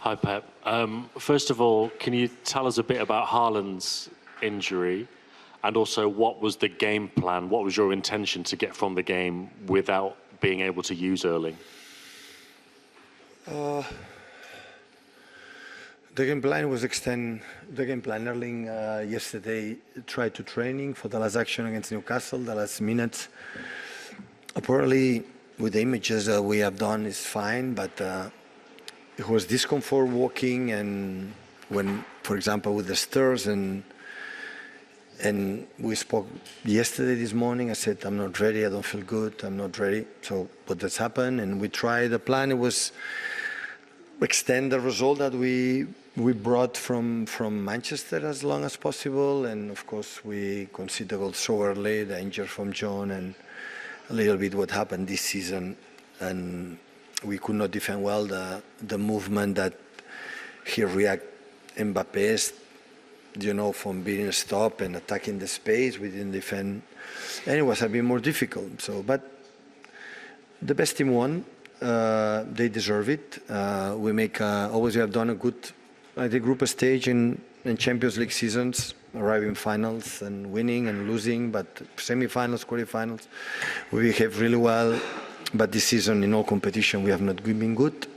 Hi, Pep. First of all, can you tell us a bit about Haaland's injury? And also, what was the game plan? What was your intention to get from the game without being able to use Erling? The game plan was extend the game plan. Erling yesterday tried to training for the last action against Newcastle, the last minutes. Apparently, with the images that we have done, is fine, but it was discomfort walking, and when, for example, with the stairs, and we spoke yesterday, this morning. I said, I'm not ready, I don't feel good, I'm not ready. So what that's happened, and we tried the plan. It was extend the result that we brought from Manchester as long as possible, and of course we conceded the goal so early, the injury from John, and a little bit what happened this season, and we could not defend well the movement that he react Mbappe's, from being stopped and attacking the space. We didn't defend, and it was a bit more difficult. So, but the best team won. They deserve it. We have done a good, I think, group stage in Champions League seasons, arriving finals and winning and losing, but semi-finals, quarterfinals, we behave really well. But this season, in all competition, we have not been good.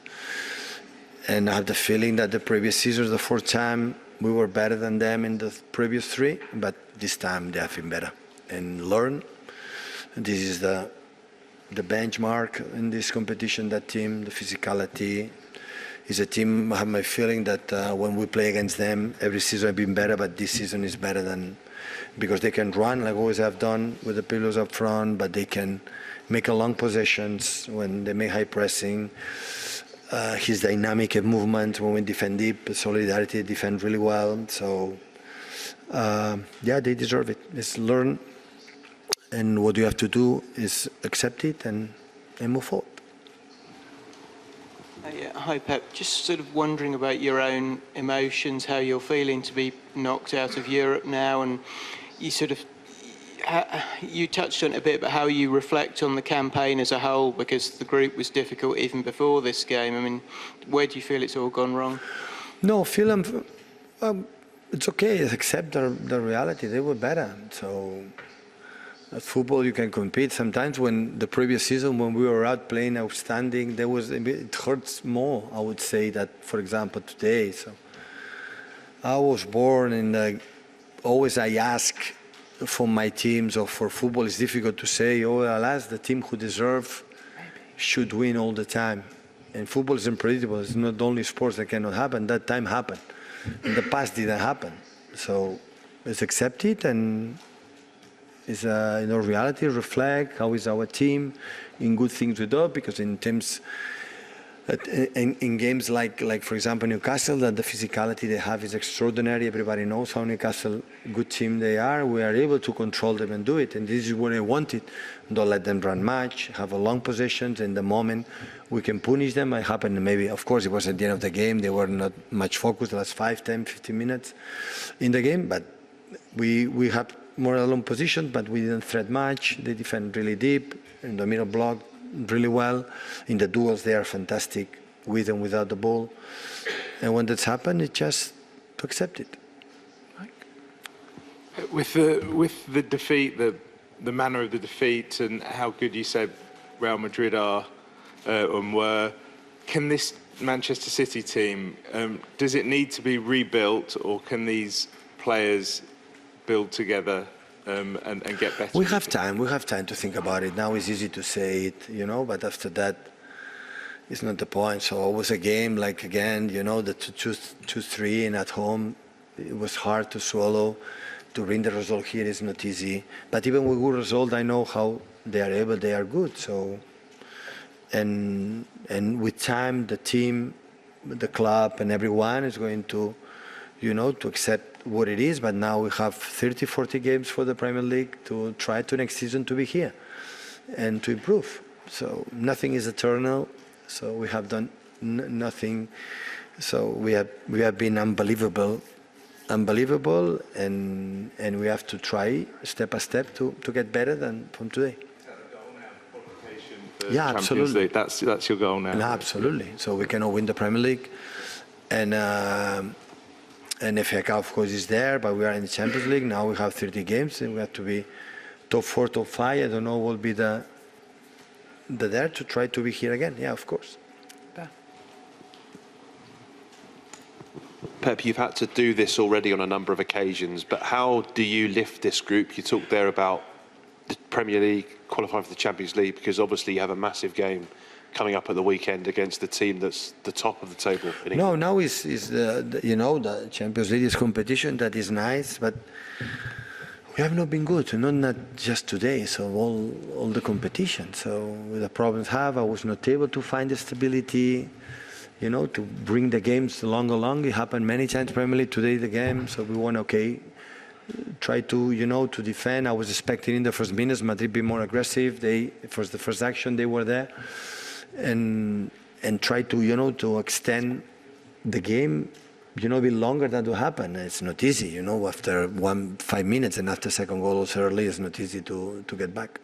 And I have the feeling that the previous season, the fourth time, we were better than them in the previous three, but this time they have been better and learn. This is the benchmark in this competition. That team, the physicality, is a team. I have my feeling that when we play against them, every season I've been better, but this season is better than, because they can run like always have done with the pillars up front, but they can make a long possessions when they make high pressing. His dynamic of movement when we defend deep, solidarity, defend really well. So yeah, they deserve it. It's learn. And what you have to do is accept it and move forward. Yeah. Hi, Pep. Just sort of wondering about your own emotions, how you're feeling to be knocked out of Europe now, and you touched on it a bit, but how you reflect on the campaign as a whole, because the group was difficult even before this game. I mean, where do you feel it's all gone wrong? No, it's okay. Accept the reality. They were better. So at football, you can compete. Sometimes when the previous season, when we were out playing outstanding, it hurts more, I would say, that, for example, today. So I was born in always I ask for my teams, or for football, it's difficult to say, alas, the team who deserve should win all the time. And football is unpredictable. It's not only sports that cannot happen. That time happened. In the past, didn't happen. So let's accept it, and it's reality, reflect how is our team in good things we do, because in teams, in games like for example Newcastle, that the physicality they have is extraordinary. Everybody knows how Newcastle good team they are. We are able to control them and do it, and this is what I wanted. Don't let them run much, have a long possessions, and the moment we can punish them. It happened maybe, of course, it was at the end of the game. They were not much focused the last 5, 10, 15 minutes in the game, but we have more alone position, but we didn't threat much. They defend really deep in the middle block really well. In the duels, they are fantastic with and without the ball. And when that's happened, it's just to accept it. With the defeat, the manner of the defeat, and how good you said Real Madrid are and were, can this Manchester City team, does it need to be rebuilt, or can these players build together and get better? We have time. We have time to think about it. Now it's easy to say it, but after that, it's not the point. So it was a game, like again, the 2-3, and at home, it was hard to swallow. To bring the result here is not easy. But even with good result, I know how they are able. They are good. So, and with time, the team, the club, and everyone is going to, to accept what it is. But now we have 30, 40 games for the Premier League to try to next season to be here and to improve. So nothing is eternal. So we have done nothing. So we have been unbelievable, and we have to try step by step to get better than from today. Yeah, absolutely. That's your goal now. No, absolutely. So we cannot win the Premier League, And FA Cup, of course, is there, but we are in the Champions League. Now we have 30 games, and we have to be top 4, top 5. I don't know what will be the there to try to be here again. Yeah, of course. Pep, you've had to do this already on a number of occasions, but how do you lift this group? You talked there about the Premier League, qualifying for the Champions League, because obviously you have a massive game coming up at the weekend against the team that's the top of the table in England. No, now is the Champions League is competition that is nice, but we have not been good, not just today. So all the competition. So with the problems I was not able to find the stability, to bring the games along. It happened many times. Premier League today the game, so we want try to to defend. I was expecting in the first minutes Madrid be more aggressive. The first action they were there. And try to to extend the game a bit longer than to happen. It's not easy, after 5 minutes and after second goal also early, it's not easy to get back.